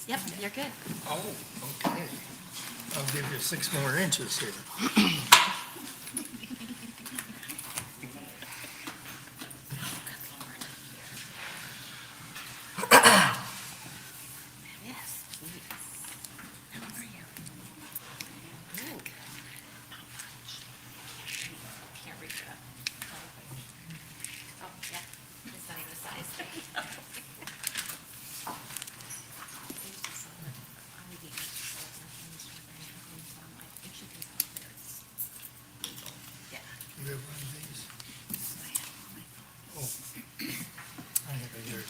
Yep, you're good. Oh, okay. I'll give you 6 more inches here. Yes, please. How are you? Good. Can't reach it up. Oh, yeah, it's not even the size. Yeah. You have one of these? Oh. I have a yours.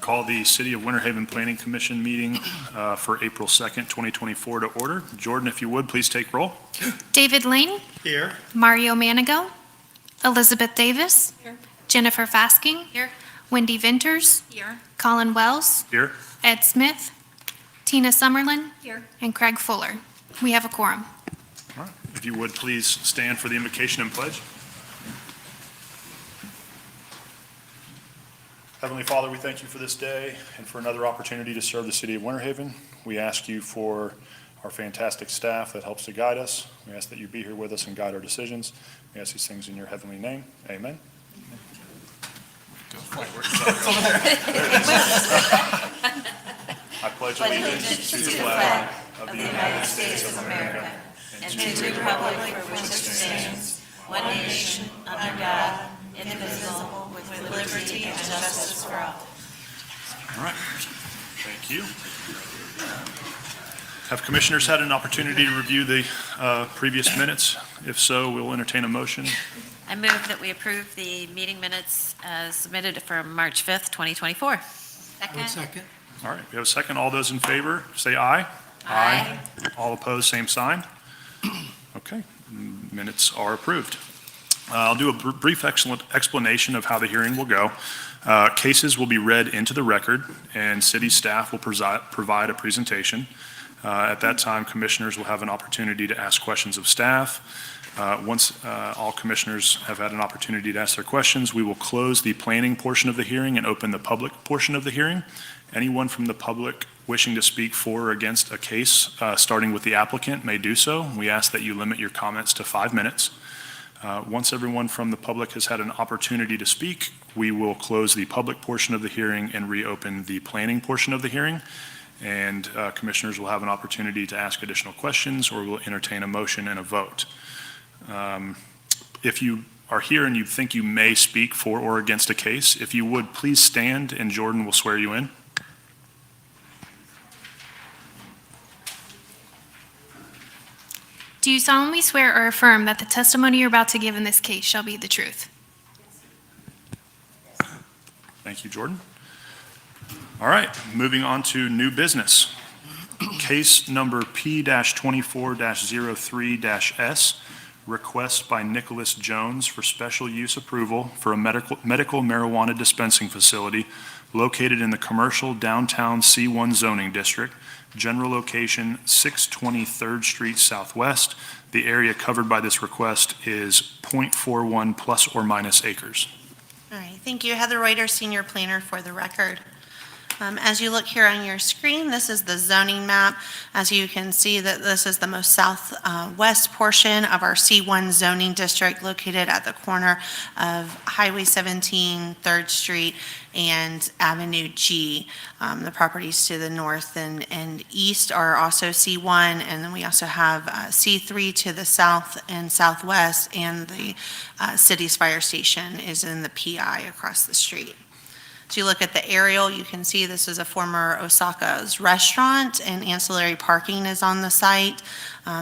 Call the City of Winter Haven Planning Commission meeting for April 2nd, 2024 to order. Jordan, if you would, please take roll. David Lane, Here. Mario Manigo, Elizabeth Davis, Here. Jennifer Fasking, Here. Wendy Venters, Here. Colin Wells, Here. Ed Smith, Tina Summerlin, Here. and Craig Fuller. We have a quorum. All right. If you would, please stand for the invocation and pledge. Heavenly Father, we thank you for this day and for another opportunity to serve the City of Winter Haven. We ask you for our fantastic staff that helps to guide us. We ask that you be here with us and guide our decisions. We ask these things in your heavenly name. Amen. I pledge allegiance to the flag of the United States of America and to the republic for which it stands, one nation, under God, indivisible, with liberty and justice for all. All right, thank you. Have commissioners had an opportunity to review the previous minutes? If so, we'll entertain a motion. I move that we approve the meeting minutes as submitted for March 5th, 2024. I would second. All right, we have a second. All those in favor, say aye. Aye. All opposed, same sign. Okay, minutes are approved. I'll do a brief explanation of how the hearing will go. Cases will be read into the record, and city staff will provide a presentation. At that time, commissioners will have an opportunity to ask questions of staff. Once all commissioners have had an opportunity to ask their questions, we will close the planning portion of the hearing and open the public portion of the hearing. Anyone from the public wishing to speak for or against a case, starting with the applicant, may do so. We ask that you limit your comments to 5 minutes. Once everyone from the public has had an opportunity to speak, we will close the public portion of the hearing and reopen the planning portion of the hearing. And commissioners will have an opportunity to ask additional questions, or we'll entertain a motion and a vote. If you are here and you think you may speak for or against a case, if you would, please stand and Jordan will swear you in. Do you solemnly swear or affirm that the testimony you're about to give in this case shall be the truth? Thank you, Jordan. All right, moving on to new business. Case number P-24-03-S, request by Nicholas Jones for special use approval for a medical marijuana dispensing facility located in the commercial downtown C1 zoning district, general location 620 3rd Street Southwest. The area covered by this request is .41 plus or minus acres. All right, thank you. Heather Reuter, Senior Planner for the record. As you look here on your screen, this is the zoning map. As you can see, that this is the most southwest portion of our C1 zoning district located at the corner of Highway 17, 3rd Street, and Avenue G. The properties to the north and east are also C1, and then we also have C3 to the south and southwest, and the city's fire station is in the PI across the street. As you look at the aerial, you can see this is a former Osaka's restaurant, and ancillary parking is on the site.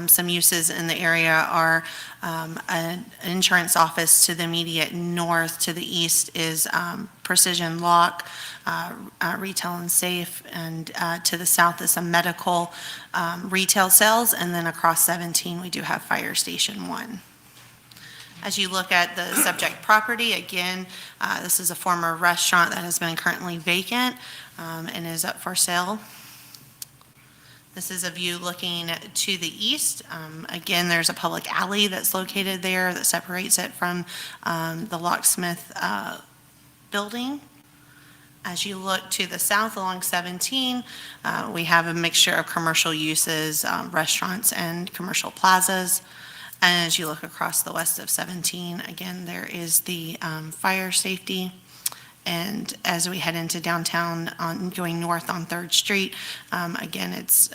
Some uses in the area are an insurance office to the immediate north. To the east is Precision Lock, retail and safe, and to the south is some medical retail sales, and then across 17, we do have Fire Station 1. As you look at the subject property, again, this is a former restaurant that has been currently vacant and is up for sale. This is a view looking to the east. Again, there's a public alley that's located there that separates it from the locksmith building. As you look to the south along 17, we have a mixture of commercial uses, restaurants and commercial plazas. And as you look across the west of 17, again, there is the fire safety. And as we head into downtown, going north on 3rd Street, again, it's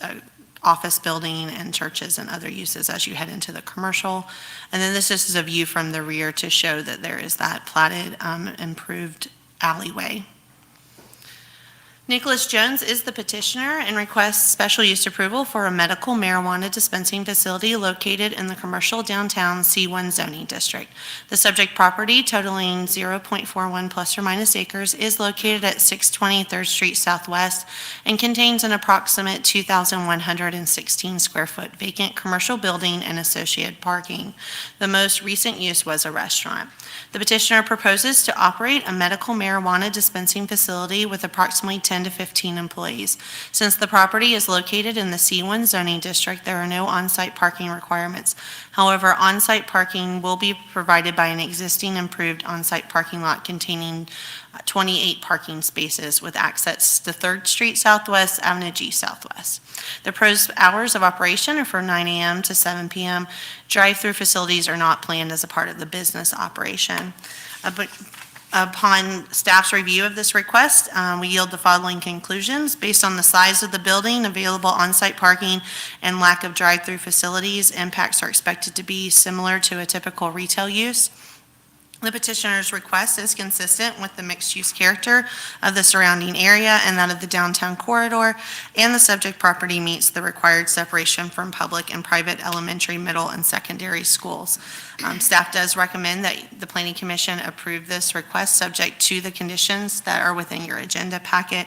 office building and churches and other uses as you head into the commercial. And then this is a view from the rear to show that there is that platted, improved alleyway. Nicholas Jones is the petitioner and requests special use approval for a medical marijuana dispensing facility located in the commercial downtown C1 zoning district. The subject property, totaling 0.41 plus or minus acres, is located at 620 3rd Street Southwest and contains an approximate 2,116 square foot vacant commercial building and associated parking. The most recent use was a restaurant. The petitioner proposes to operate a medical marijuana dispensing facility with approximately 10 to 15 employees. Since the property is located in the C1 zoning district, there are no on-site parking requirements. However, on-site parking will be provided by an existing improved on-site parking lot containing 28 parking spaces with access to 3rd Street Southwest, Avenue G Southwest. The proposed hours of operation are from 9 a.m. to 7 p.m. Drive-through facilities are not planned as a part of the business operation. Upon staff's review of this request, we yield the following conclusions. Based on the size of the building, available on-site parking, and lack of drive-through facilities, impacts are expected to be similar to a typical retail use. The petitioner's request is consistent with the mixed-use character of the surrounding area and that of the downtown corridor, and the subject property meets the required separation from public and private elementary, middle, and secondary schools. Staff does recommend that the Planning Commission approve this request subject to the conditions that are within your agenda packet,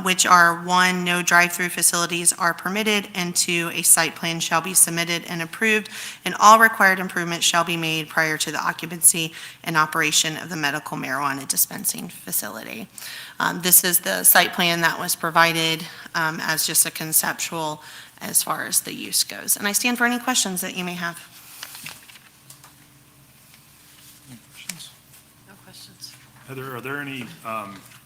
which are 1, no drive-through facilities are permitted, and 2, a site plan shall be submitted and approved, and all required improvements shall be made prior to the occupancy and operation of the medical marijuana dispensing facility. This is the site plan that was provided as just a conceptual as far as the use goes. And I stand for any questions that you may have. Any questions? No questions. Heather, are there any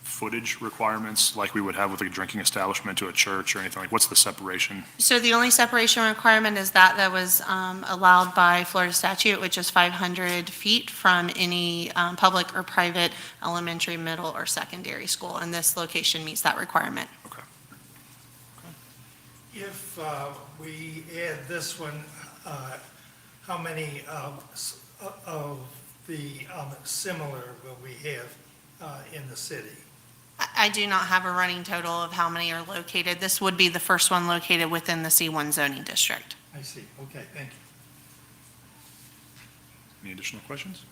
footage requirements like we would have with a drinking establishment to a church or anything? Like, what's the separation? So the only separation requirement is that was allowed by Florida statute, which is 500 feet from any public or private elementary, middle, or secondary school, and this location meets that requirement. Okay. If we add this one, how many of the similar will we have in the city? I do not have a running total of how many are located. This would be the first one located within the C1 zoning district. I see, okay, thank you. Any additional questions?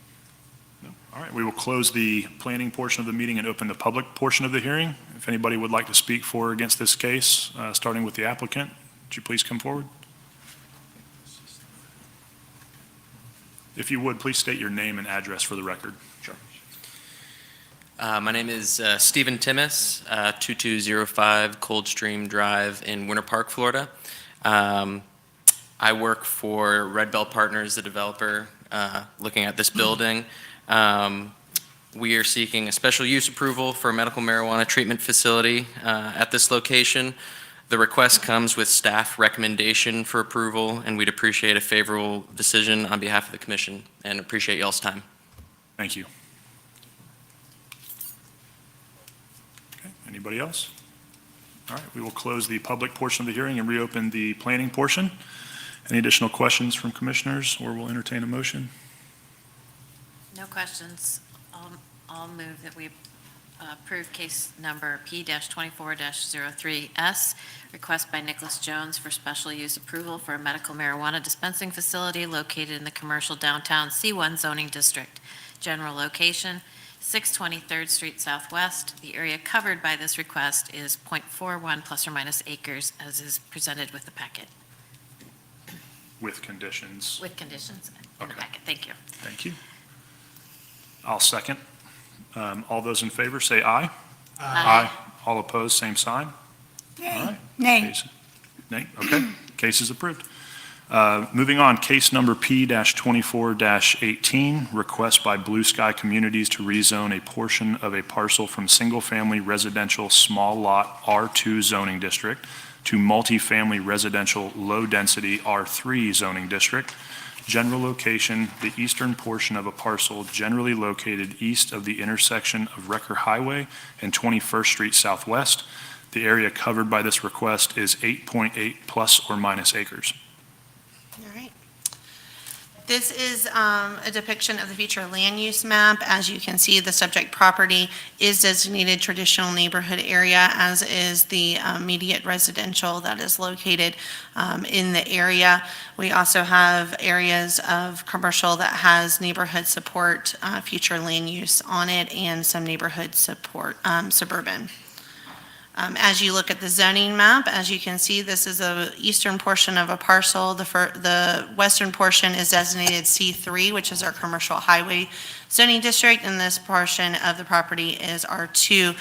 No? All right, we will close the planning portion of the meeting and open the public portion of the hearing. If anybody would like to speak for or against this case, starting with the applicant, would you please come forward? If you would, please state your name and address for the record. Sure. My name is Stephen Timmis, 2205 Coldstream Drive in Winter Park, Florida. I work for Red Bell Partners, the developer, looking at this building. We are seeking a special use approval for a medical marijuana treatment facility at this location. The request comes with staff recommendation for approval, and we'd appreciate a favorable decision on behalf of the commission and appreciate y'all's time. Thank you. Okay, anybody else? All right, we will close the public portion of the hearing and reopen the planning portion. Any additional questions from commissioners, or we'll entertain a motion? No questions. I'll move that we approve case number P-24-03S, request by Nicholas Jones for special use approval for a medical marijuana dispensing facility located in the commercial downtown C1 zoning district. General location, 620 3rd Street Southwest. The area covered by this request is .41 plus or minus acres, as is presented with the packet, With conditions. with conditions in the Okay. packet. Thank you. Thank you. I'll second. All those in favor say aye. All opposed, same sign. All right. Nay. Case- Nay, okay. Case is approved. Moving on, case number P-24-18, request by Blue Sky Communities to rezone a portion of a parcel from single-family residential small lot R2 zoning district to multifamily residential low-density R3 zoning district. General location, the eastern portion of a parcel generally located east of the intersection of Recker Highway and 21st Street Southwest. The area covered by this request is 8.8 plus or minus acres. All right. This is a depiction of the future land use map. As you can see, the subject property is designated traditional neighborhood area, as is the immediate residential that is located in the area. We also have areas of commercial that has neighborhood support, future land use on it, and some neighborhood support, suburban. As you look at the zoning map, as you can see, this is the eastern portion of a parcel. The western portion is designated C3, which is our commercial highway zoning district, and this portion of the property is R2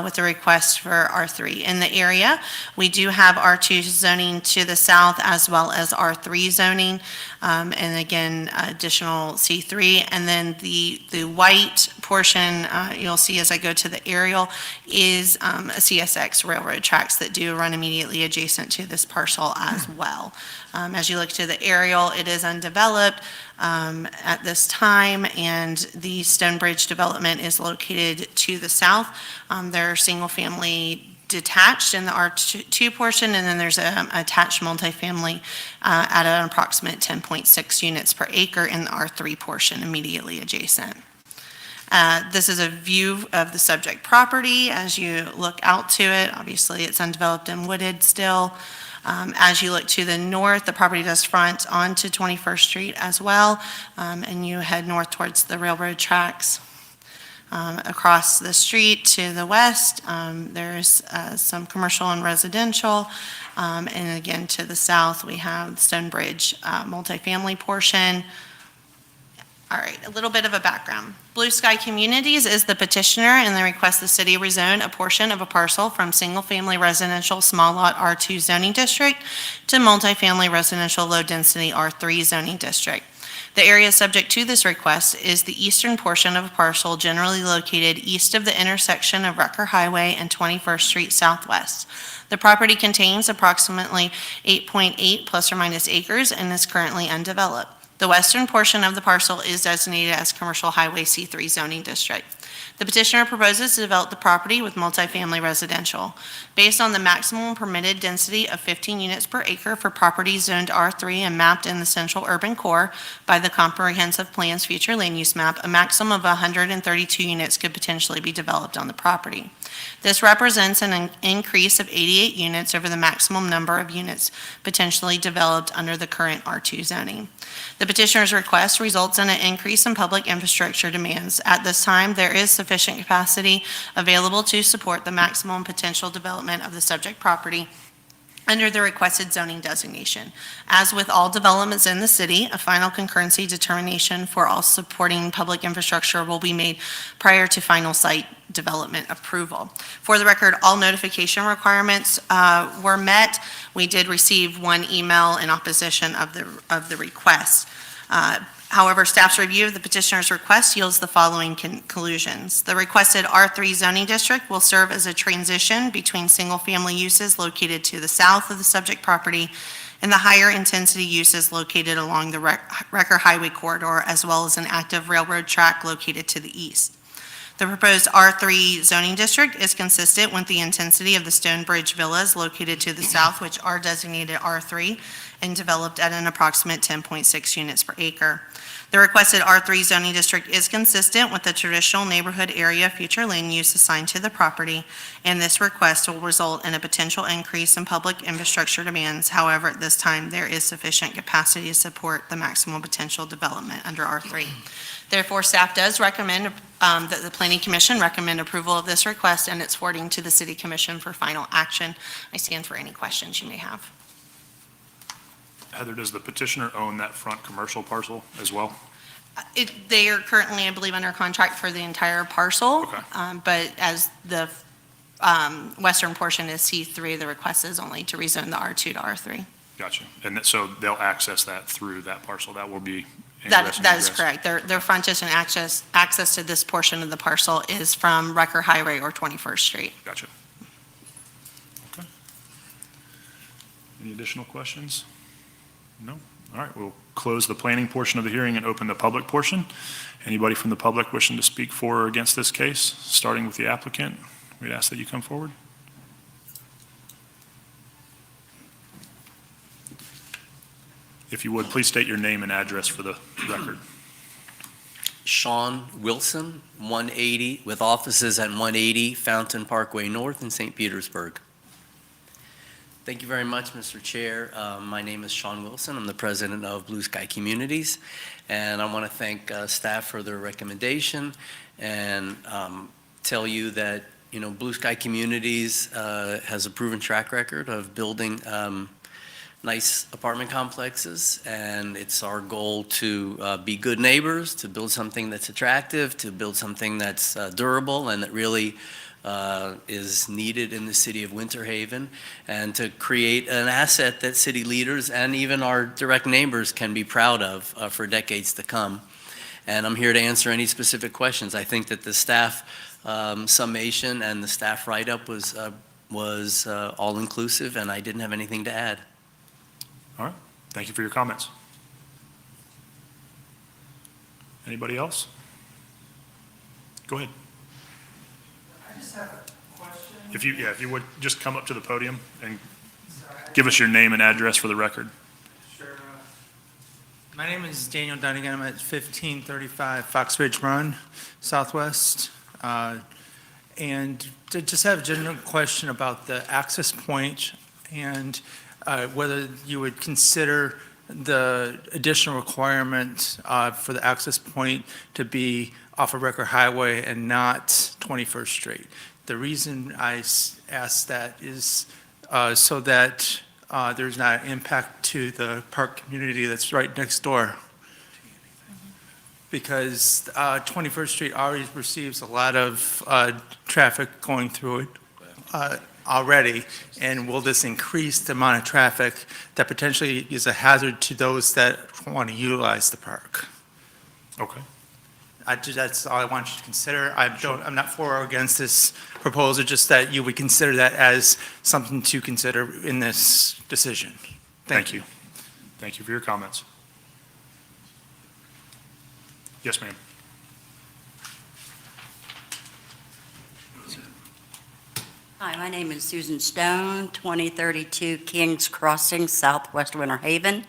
with a request for R3. In the area, we do have R2 zoning to the south as well as R3 zoning, and again, additional C3. And then the white portion, you'll see as I go to the aerial, is a CSX railroad tracks that do run immediately adjacent to this parcel as well. As you look to the aerial, it is undeveloped at this time, and the Stonebridge development is located to the south. They're single-family detached in the R2 portion, and then there's an attached multifamily at an approximate 10.6 units per acre in the R3 portion immediately adjacent. This is a view of the subject property as you look out to it. Obviously, it's undeveloped and wooded still. As you look to the north, the property does front onto 21st Street as well, and you head north towards the railroad tracks. Across the street to the west, there's some commercial and residential, and again to the south, we have Stonebridge multifamily portion. All right, a little bit of a background. Blue Sky Communities is the petitioner, and they request the city rezone a portion of a parcel from single-family residential small lot R2 zoning district to multifamily residential low-density R3 zoning district. The area subject to this request is the eastern portion of a parcel generally located east of the intersection of Recker Highway and 21st Street Southwest. The property contains approximately 8.8 plus or minus acres and is currently undeveloped. The western portion of the parcel is designated as Commercial Highway C3 zoning district. The petitioner proposes to develop the property with multifamily residential. Based on the maximum permitted density of 15 units per acre for properties zoned R3 and mapped in the central urban core by the Comprehensive Plan's future land use map, a maximum of 132 units could potentially be developed on the property. This represents an increase of 88 units over the maximum number of units potentially developed under the current R2 zoning. The petitioner's request results in an increase in public infrastructure demands. At this time, there is sufficient capacity available to support the maximum potential development of the subject property under the requested zoning designation. As with all developments in the city, a final concurrency determination for all supporting public infrastructure will be made prior to final site development approval. For the record, all notification requirements were met. We did receive one email in opposition of the request. However, staff's review of the petitioner's request yields the following conclusions. The requested R3 zoning district will serve as a transition between single-family uses located to the south of the subject property and the higher intensity uses located along the Recker Highway corridor, as well as an active railroad track located to the east. The proposed R3 zoning district is consistent with the intensity of the Stonebridge Villas located to the south, which are designated R3 and developed at an approximate 10.6 units per acre. The requested R3 zoning district is consistent with the traditional neighborhood area future land use assigned to the property, and this request will result in a potential increase in public infrastructure demands. However, at this time, there is sufficient capacity to support the maximum potential development under R3. Therefore, staff does recommend that the Planning Commission recommend approval of this request, and it's forwarding to the City Commission for final action. I stand for any questions you may have. Heather, does the petitioner own that front commercial parcel as well? They are currently, I believe, under contract for the entire parcel. Okay. But as the western portion is C3, the request is only to rezone the R2 to R3. Gotcha. So they'll access that through that parcel. That will be That ingress and is egress. correct. Their frontage and access to this portion of the parcel is from Rucker Highway or 21st Street. Gotcha. Okay. Any additional questions? No? All right, we'll close the planning portion of the hearing and open the public portion. Anybody from the public wishing to speak for or against this case, starting with the applicant, we'd ask that you come forward. If you would, please state your name and address for the record. Sean Wilson, 180, with offices at 180 Fountain Parkway North in St. Petersburg. Thank you very much, Mr. Chair. My name is Sean Wilson. I'm the president of Blue Sky Communities, and I want to thank staff for their recommendation and tell you that, Blue Sky Communities has a proven track record of building nice apartment complexes, and it's our goal to be good neighbors, to build something that's attractive, to build something that's durable and that really is needed in the city of Winter Haven, and to create an asset that city leaders and even our direct neighbors can be proud of for decades to come. And I'm here to answer any specific questions. I think that the staff summation and the staff write-up was all-inclusive, and I didn't have anything to add. All right, thank you for your comments. Anybody else? Go ahead. I just have a question. If you would, just come up to the podium and give us your name and address for the record. Sure. My name is Daniel Dunnigan. I'm at 1535 Fox Ridge Run, Southwest. And to just have a general question about the access point and whether you would consider the additional requirement for the access point to be off of Rucker Highway and not 21st Street. The reason I ask that is so that there's not an impact to the park community that's right next door. Because 21st Street already receives a lot of traffic going through it already, and will this increase the amount of traffic that potentially is a hazard to those that want to utilize the park? Okay. That's all I want you to consider. I'm not for or against this proposal, just that you would consider that as something to consider in this decision. Thank you. Thank you for your comments. Yes, ma'am. Hi, my name is Susan Stone, 2032 Kings Crossing, Southwest Winter Haven.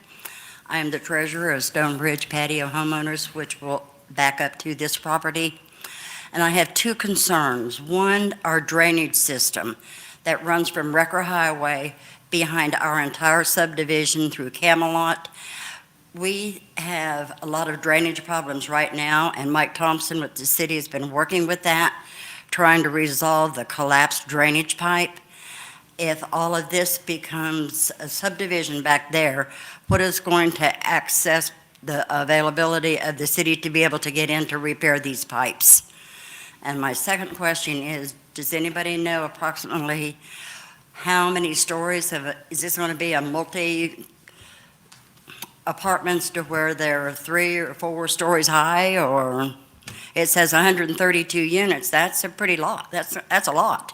I am the treasurer of Stonebridge Patio Homeowners, which will back up to this property. And I have two concerns. One, our drainage system that runs from Rucker Highway behind our entire subdivision through Camelot. We have a lot of drainage problems right now, and Mike Thompson with the city has been working with that, trying to resolve the collapsed drainage pipe. If all of this becomes a subdivision back there, what is going to access the availability of the city to be able to get in to repair these pipes? And my second question is, does anybody know approximately how many stories is this going to be a multi apartments to where they're 3 or 4 stories high, or it says 132 units? That's a pretty lot. That's a lot.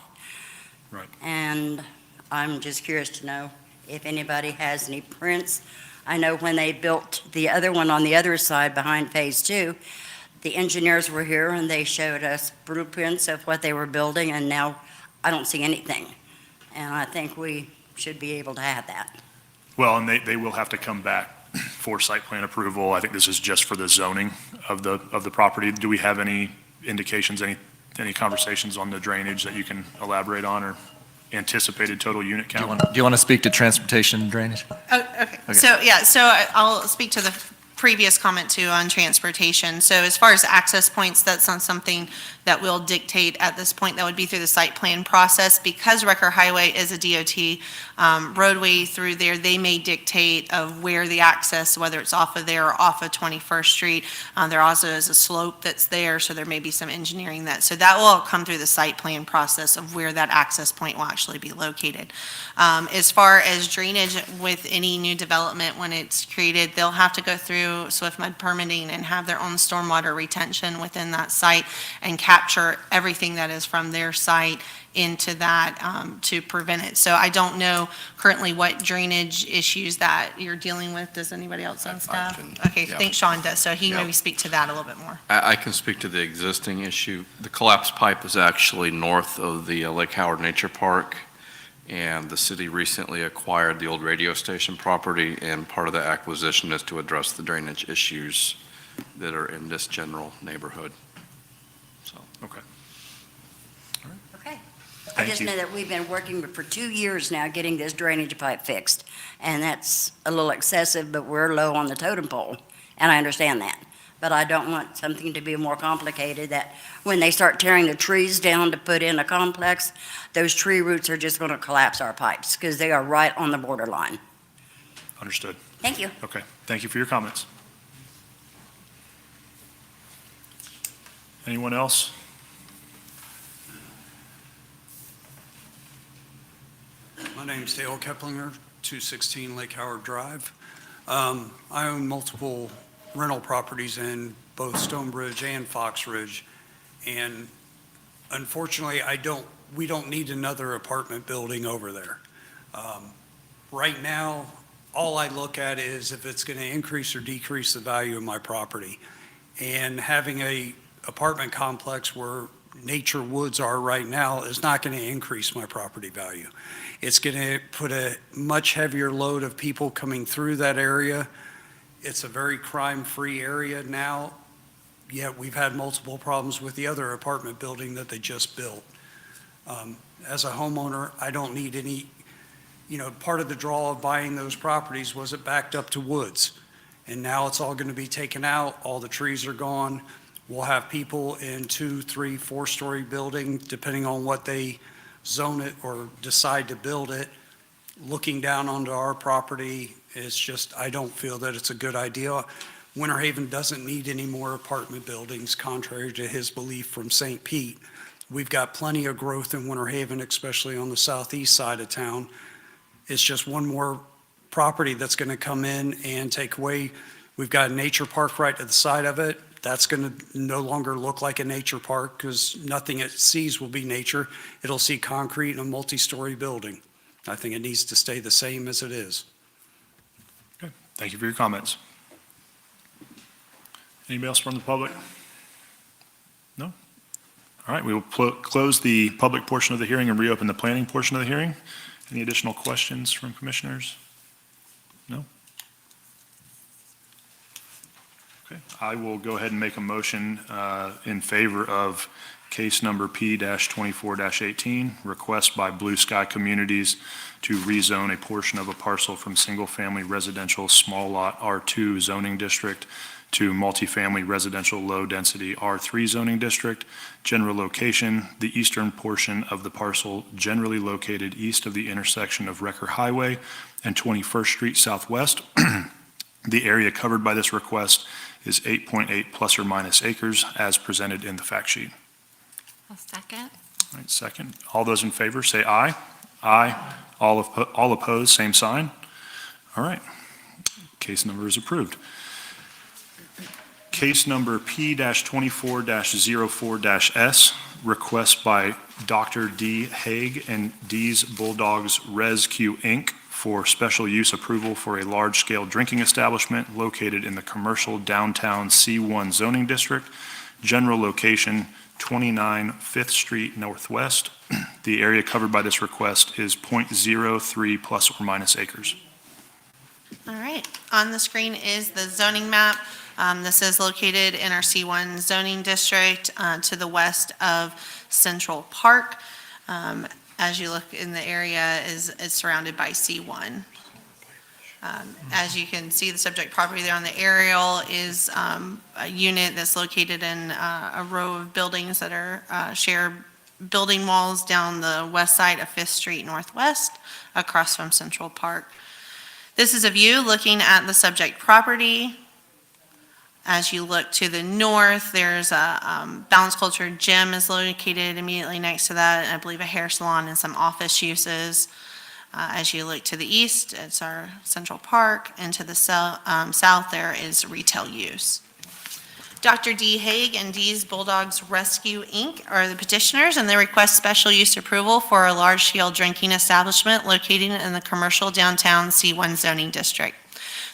Right. And I'm just curious to know if anybody has any prints. I know when they built the other one on the other side behind Phase 2, the engineers were here and they showed us blueprints of what they were building, and now I don't see anything. And I think we should be able to have that. Well, and they will have to come back for site plan approval. I think this is just for the zoning of the property. Do we have any indications, any conversations on the drainage that you can elaborate on, or anticipated total unit Do you count? want to speak to transportation and drainage? Oh, okay. So I'll speak to the previous comment too on transportation. So as far as access points, that's not something that we'll dictate at this point. That would be through the site plan process. Because Recker Highway is a DOT roadway through there, they may dictate of where the access, whether it's off of there or off of 21st Street. There also is a slope that's there, so there may be some engineering that. So that will all come through the site plan process of where that access point will actually be located. As far as drainage with any new development, when it's created, they'll have to go through Swift Mud permitting and have their own stormwater retention within that site and capture everything that is from their site into that to prevent it. So I don't know currently what drainage issues that you're dealing with. Does anybody else on staff? can- Okay, yeah. I think Sean does, so he Yeah. maybe speak to that a little bit more. I can speak to the existing issue. The collapsed pipe is actually north of the Lake Howard Nature Park, and the city recently acquired the old radio station property, and part of the acquisition is to address the drainage issues that are in this general neighborhood. So, Okay. Okay. I Thank just you. know that we've been working for 2 years now getting this drainage pipe fixed, and that's a little excessive, but we're low on the totem pole, and I understand that. But I don't want something to be more complicated, that when they start tearing the trees down to put in a complex, those tree roots are just going to collapse our pipes, because they are right on the borderline. Understood. Thank you. Okay. Thank you for your comments. Anyone else? My name's Dale Keplinger, 216 Lake Howard Drive. I own multiple rental properties in both Stonebridge and Fox Ridge, and unfortunately, we don't need another apartment building over there. Right now, all I look at is if it's going to increase or decrease the value of my property. And having a apartment complex where nature woods are right now is not going to increase my property value. It's going to put a much heavier load of people coming through that area. It's a very crime-free area now, yet we've had multiple problems with the other apartment building that they just built. As a homeowner, I don't need any, part of the draw of buying those properties was it backed up to woods. And now it's all going to be taken out, all the trees are gone. We'll have people in 2, 3, 4-story building, depending on what they zone it or decide to build it, looking down onto our property. It's just, I don't feel that it's a good idea. Winter Haven doesn't need any more apartment buildings, contrary to his belief from St. Pete. We've got plenty of growth in Winter Haven, especially on the southeast side of town. It's just one more property that's going to come in and take away. We've got a nature park right to the side of it. That's going to no longer look like a nature park because nothing it sees will be nature. It'll see concrete and a multi-story building. I think it needs to stay the same as it is. Okay. Thank you for your comments. Anybody else from the public? No? All right, we will close the public portion of the hearing and reopen the planning portion of the hearing. Any additional questions from commissioners? No? Okay, I will go ahead and make a motion in favor of case number P-24-18, request by Blue Sky Communities to rezone a portion of a parcel from single-family residential small lot R2 zoning district to multifamily residential low-density R3 zoning district. General location, the eastern portion of the parcel generally located east of the intersection of Recker Highway and 21st Street Southwest. The area covered by this request is 8.8 plus or minus acres as presented in the fact sheet. A second. All right, second. All those in favor, say aye. Aye. All opposed, same sign. All right. Case number is approved. Case number P-24-04-S, request by Dr. D. Haig and D's Bulldogs Res Q Inc. for special use approval for a large-scale drinking establishment located in the commercial downtown C1 zoning district, general location 29 Fifth Street Northwest. The area covered by this request is .03 plus or minus acres. All right, on the screen is the zoning map. This is located in our C1 zoning district to the west of Central Park. As you look in the area, is surrounded by C1. As you can see, the subject property there on the aerial is a unit that's located in a row of buildings that are shared building walls down the west side of Fifth Street Northwest, across from Central Park. This is a view looking at the subject property. As you look to the north, there's a Balanced Culture Gym is located immediately next to that, and I believe a hair salon and some office uses. As you look to the east, it's our Central Park, and to the south there is retail use. Dr. D. Haig and D's Bulldogs Rescue, Inc. are the petitioners, and they request special use approval for a large-scale drinking establishment located in the commercial downtown C1 zoning district.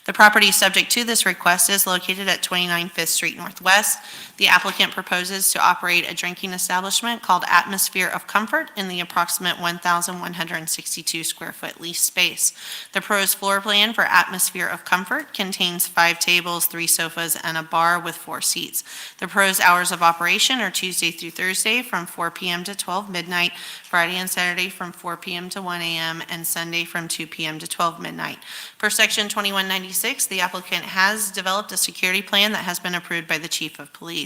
The property subject to this request is located at 29 Fifth Street Northwest. The applicant proposes to operate a drinking establishment called Atmosphere of Comfort in the approximate 1,162 square foot lease space. The proposed floor plan for Atmosphere of Comfort contains 5 tables, 3 sofas, and a bar with 4 seats. The proposed hours of operation are Tuesday through Thursday from 4 p.m. to 12 midnight, Friday and Saturday from 4 p.m. to 1 a.m., and Sunday from 2 p.m. to 12 midnight. Per Section 2196, the applicant has developed a security plan that has been approved by the Chief of Police.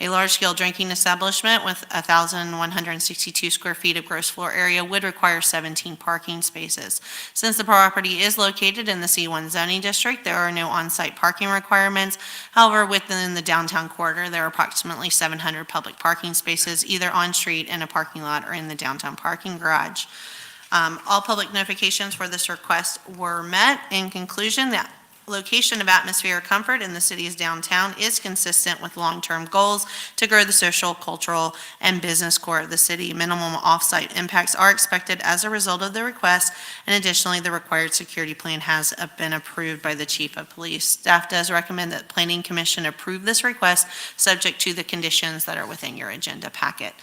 A large-scale drinking establishment with 1,162 square feet of gross floor area would require 17 parking spaces. Since the property is located in the C1 zoning district, there are no on-site parking requirements. However, within the downtown corridor, there are approximately 700 public parking spaces, either on-street, in a parking lot, or in the downtown parking garage. All public notifications for this request were met. In conclusion, the location of Atmosphere of Comfort in the city's downtown is consistent with long-term goals to grow the social, cultural, and business core of the city. Minimum off-site impacts are expected as a result of the request, and additionally, the required security plan has been approved by the Chief of Police. Staff does recommend that the Planning Commission approve this request, subject to the conditions that are within your agenda packet.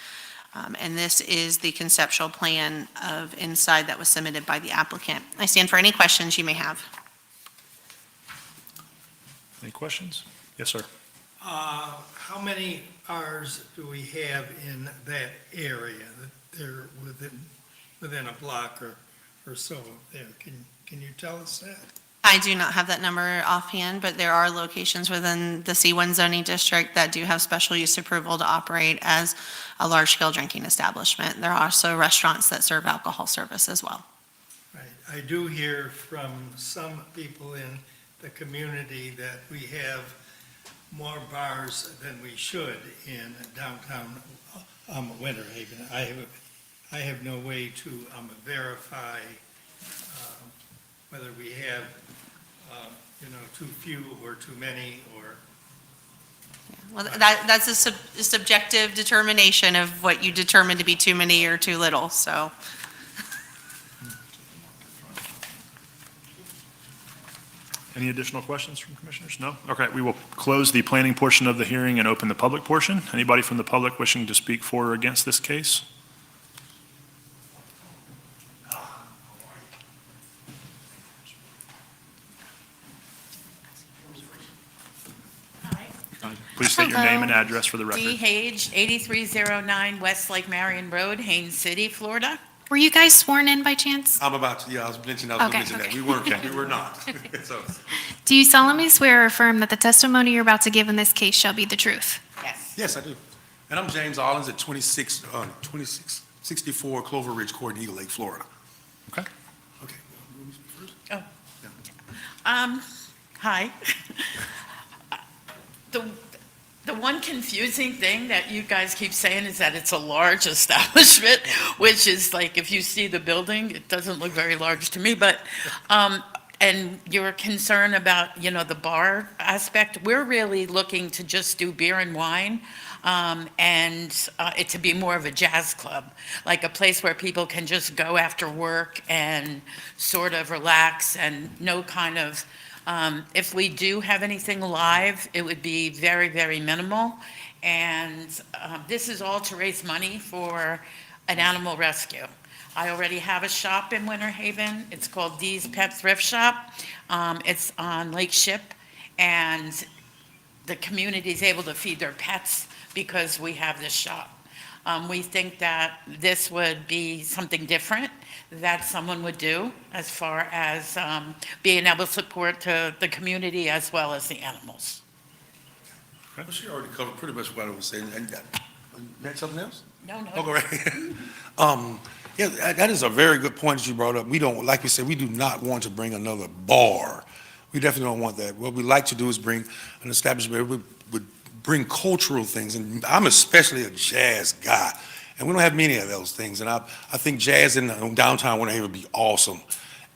And this is the conceptual plan of inside that was submitted by the applicant. I stand for any questions you may have. Any questions? Yes, sir. How many bars do we have in that area, that they're within a block or so there? Can you tell us that? I do not have that number offhand, but there are locations within the C1 zoning district that do have special use approval to operate as a large-scale drinking establishment. There are also restaurants that serve alcohol service as well. Right. I do hear from some people in the community that we have more bars than we should in downtown Winter Haven. I have no way to verify whether we have, too few or too many, or. Well, that's a subjective determination of what you determine to be too many or too little, so. Any additional questions from commissioners? No? Okay, we will close the planning portion of the hearing and open the public portion. Anybody from the public wishing to speak for or against this case? Please state your name and address for the Dee record. Hage, 8309 Westlake Marion Road, Haines City, Florida. Were you guys sworn in by chance? I'm about to, I was going to mention that. Okay. We were not. So, Do you solemnly swear or affirm that the testimony you're about to give in this case shall be the truth? Yes. yes, I do. And I'm James Allens at 2664 Clover Ridge Court in Eagle Lake, Florida. Okay. Okay. Hi. The one confusing thing that you guys keep saying is that it's a large establishment, which is like, if you see the building, it doesn't look very large to me, but and your concern about, the bar aspect, we're really looking to just do beer and wine, and it to be more of a jazz club, like a place where people can just go after work and sort of relax and no kind of, if we do have anything live, it would be very, very minimal. And this is all to raise money for an animal rescue. I already have a shop in Winter Haven. It's called Dee's Pet Thrift Shop. It's on Lake Ship, and the community is able to feed their pets because we have this shop. We think that this would be something different that someone would do as far as being able to support the community as well as the animals. Well, she already covered pretty much what I was saying. And you had something else? No. Okay, right. Yeah, that is a very good point that you brought up. We don't, like we said, we do not want to bring another bar. We definitely don't want that. What we like to do is bring an establishment where we would bring cultural things, and I'm especially a jazz guy, and we don't have many of those things, and I think jazz in downtown Winter Haven would be awesome.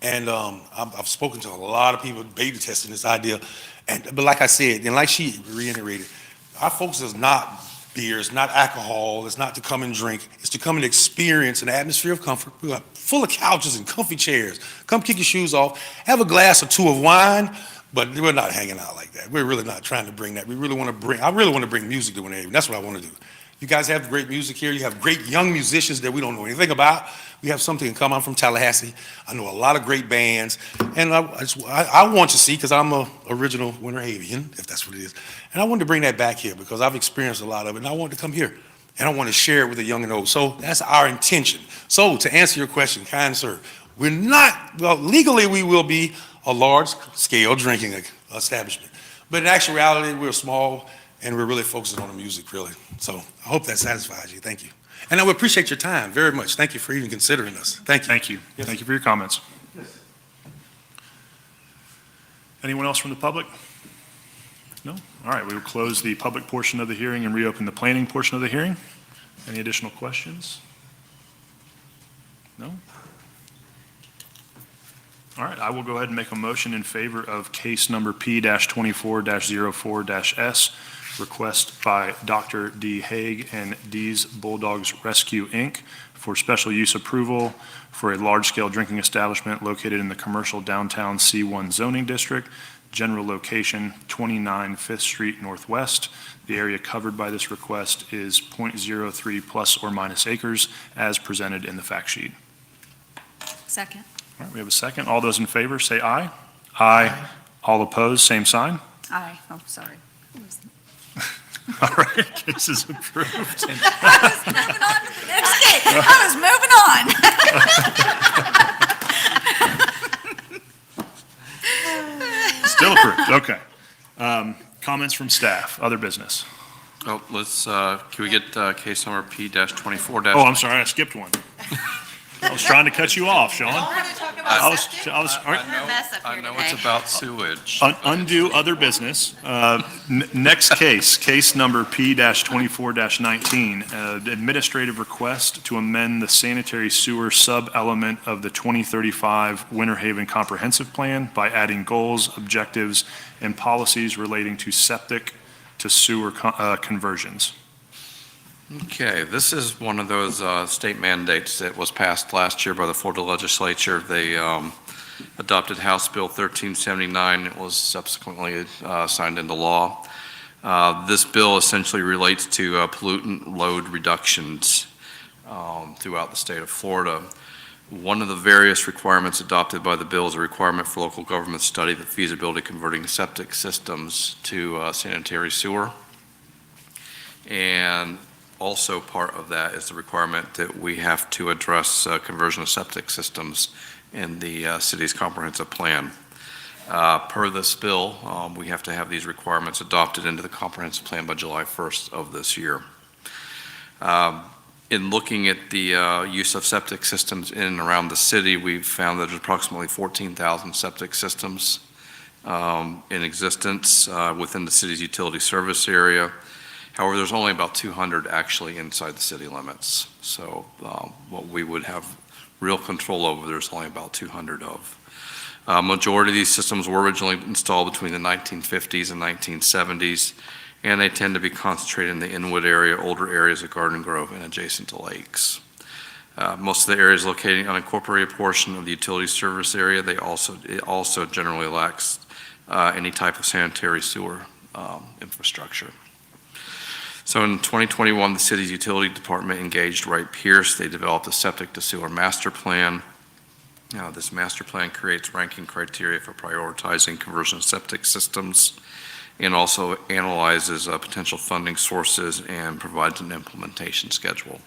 And I've spoken to a lot of people beta testing this idea, but like I said, and like she reiterated, our focus is not beer, it's not alcohol, it's not to come and drink, it's to come and experience an atmosphere of comfort. We're full of couches and comfy chairs. Come kick your shoes off, have a glass or two of wine, but we're not hanging out like that. We're really not trying to bring that. I really want to bring music to Winter Haven. That's what I want to do. You guys have great music here. You have great young musicians that we don't know anything about. We have something in common. I'm from Tallahassee. I know a lot of great bands, and I want to see, because I'm a original Winter Havian, if that's what it is, and I wanted to bring that back here because I've experienced a lot of it, and I want to come here, and I want to share it with the young and old. So that's our intention. So to answer your question, kind sir, we're not, well, legally we will be a large-scale drinking establishment, but in actuality, we're small, and we're really focusing on the music, really. So I hope that satisfies you. Thank you. And I would appreciate your time very much. Thank you for even considering us. Thank you. Thank you. Yes. Thank you for your comments. Yes. Anyone else from the public? No? All right, we will close the public portion of the hearing and reopen the planning portion of the hearing. Any additional questions? No? All right, I will go ahead and make a motion in favor of case number P-24-04-S, request by Dr. D. Haig and D's Bulldogs Rescue, Inc. for special use approval for a large-scale drinking establishment located in the commercial downtown C1 zoning district, general location 29 5th Street Northwest. The area covered by this request is .03 plus or minus acres as presented in the fact sheet. Second. All right, we have a second. All those in favor, say aye. Aye. All opposed, same sign. Aye. Oh, sorry. All right, case is approved. I was moving on to the next case. I was moving on. Still approved, okay. Comments from staff, other business. Oh, can we get case number P-24-? Oh, I'm sorry, I skipped one. I was trying to cut you off, Sean. all right. I know it's about sewage. Undo other business. Next case number P-24-19, administrative request to amend the sanitary sewer sub-element of the 2035 Winter Haven Comprehensive Plan by adding goals, objectives, and policies relating to septic to sewer conversions. Okay, this is one of those state mandates that was passed last year by the Florida legislature. They adopted House Bill 1379. It was subsequently signed into law. This bill essentially relates to pollutant load reductions throughout the state of Florida. One of the various requirements adopted by the bill is a requirement for local government to study the feasibility of converting septic systems to sanitary sewer. And also part of that is the requirement that we have to address conversion of septic systems in the city's comprehensive plan. Per this bill, we have to have these requirements adopted into the comprehensive plan by July 1st of this year. In looking at the use of septic systems in and around the city, we've found that there's approximately 14,000 septic systems in existence within the city's utility service area. However, there's only about 200 actually inside the city limits. So what we would have real control over, there's only about 200 of. Majority of these systems were originally installed between the 1950s and 1970s, and they tend to be concentrated in the Inwood area, older areas of Garden Grove, and adjacent to lakes. Most of the areas located in the unincorporated portion of the utility service area, it also generally lacks any type of sanitary sewer infrastructure. So in 2021, the city's utility department engaged Wright Pierce. They developed a septic to sewer master plan. This master plan creates ranking criteria for prioritizing conversion septic systems and also analyzes potential funding sources and provides an implementation schedule.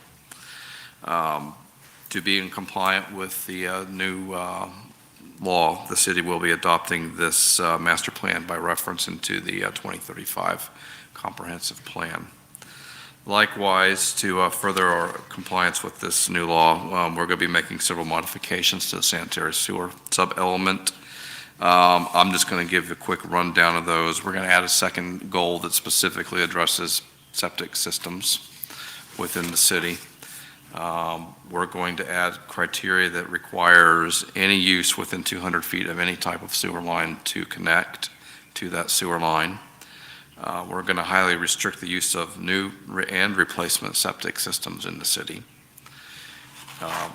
To be in compliant with the new law, the city will be adopting this master plan by reference into the 2035 comprehensive plan. Likewise, to further our compliance with this new law, we're going to be making several modifications to the sanitary sewer sub-element. I'm just going to give a quick rundown of those. We're going to add a second goal that specifically addresses septic systems within the city. We're going to add criteria that requires any use within 200 feet of any type of sewer line to connect to that sewer line. We're going to highly restrict the use of new and replacement septic systems in the city.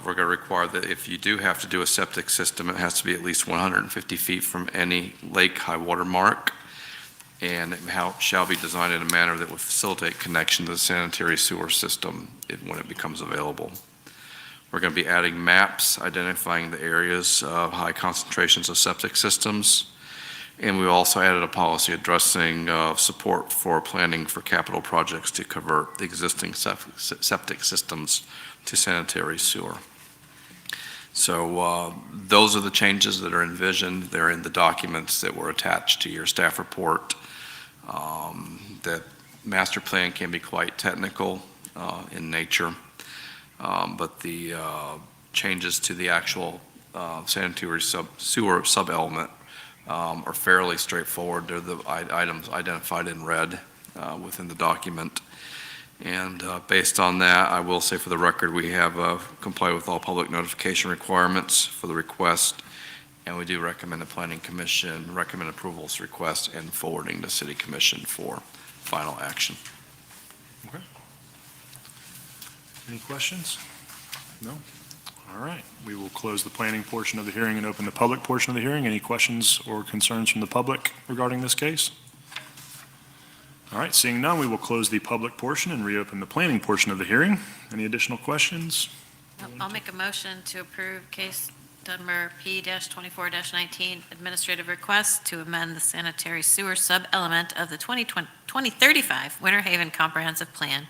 We're going to require that if you do have to do a septic system, it has to be at least 150 feet from any lake high water mark, and it shall be designed in a manner that will facilitate connection to the sanitary sewer system when it becomes available. We're going to be adding maps identifying the areas of high concentrations of septic systems. And we also added a policy addressing support for planning for capital projects to convert the existing septic systems to sanitary sewer. So those are the changes that are envisioned. They're in the documents that were attached to your staff report. That master plan can be quite technical in nature, but the changes to the actual sanitary sewer sub-element are fairly straightforward. They're the items identified in red within the document. And based on that, I will say for the record, we have complied with all public notification requirements for the request, and we do recommend the Planning Commission recommend approvals request and forwarding to City Commission for final action. Okay. Any questions? No? All right. We will close the planning portion of the hearing and open the public portion of the hearing. Any questions or concerns from the public regarding this case? All right. Seeing none, we will close the public portion and reopen the planning portion of the hearing. Any additional questions? I'll make a motion to approve case number P-24-19, administrative request to amend the sanitary sewer sub-element of the 2035 Winter Haven Comprehensive Plan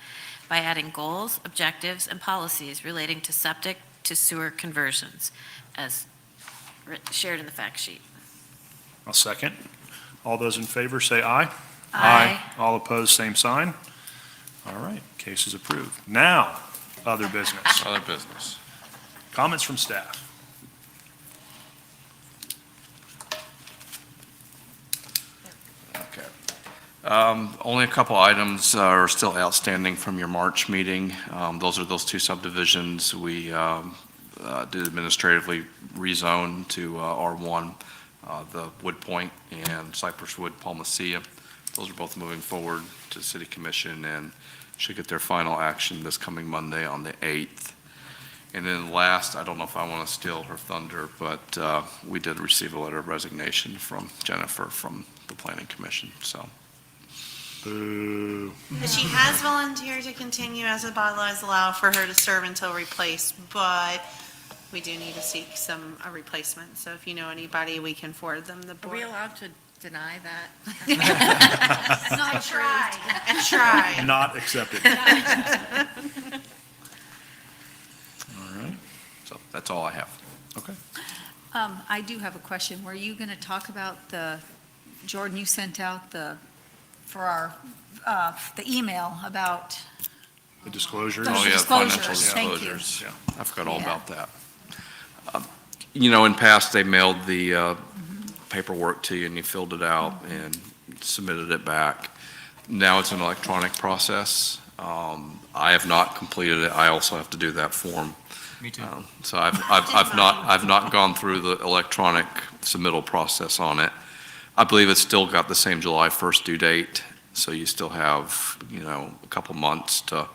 by adding goals, objectives, and policies relating to septic to sewer conversions, as shared in the fact sheet. I'll second. All those in favor say aye. Aye. All opposed, same sign. All right. Case is approved. Now, other business. Other business. Comments from staff? Only a couple items are still outstanding from your March meeting. Those are those two subdivisions. We did administratively rezone to R1, the Wood Point and Cypress Wood Palmacia. Those are both moving forward to the City Commission and should get their final action this coming Monday on the 8th. And then last, I don't know if I want to steal her thunder, but we did receive a letter of resignation from Jennifer from the Planning Commission, so. Boo. She has volunteered to continue as the bylaws allow for her to serve until replaced, but we do need to seek a replacement. So if you know anybody, we can forward them the Are board. we allowed to deny that? I tried. I tried. Not accepted. All right. So that's all I have. Okay. I do have a question. Were you going to talk about Jordan, you sent out the email about, The disclosures? Those Oh, yeah, disclosures. financial Thank you. disclosures. Yeah. I forgot all Yeah. about that. In past, they mailed the paperwork to you and you filled it out and submitted it back. Now it's an electronic process. I have not completed it. I also have to do that form Me too. So I've not gone through the electronic submittal process on it. I believe it's still got the same July 1st due date, so you still have, a couple months to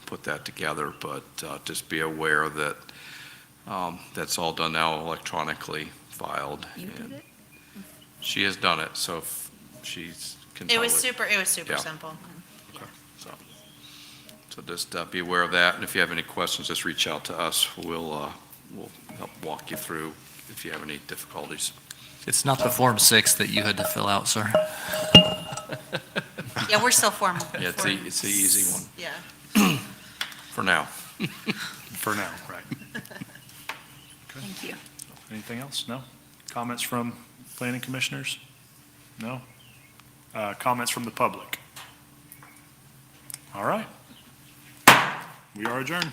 put that together, but just be aware that that's all done now electronically filed. You did and it? She has done it, so if she's can It was totally- super Yeah. simple. So just be aware of that, and if you have any questions, just reach out to us. We'll help walk you through if you have any difficulties. It's not the Form 6 that you had to fill out, sir. Yeah, we're still formal. Yeah, it's the easy one, Yeah. for now. For now, right. Thank you. Anything else? No? Comments from planning commissioners? No? Comments from the public? All right. We are adjourned.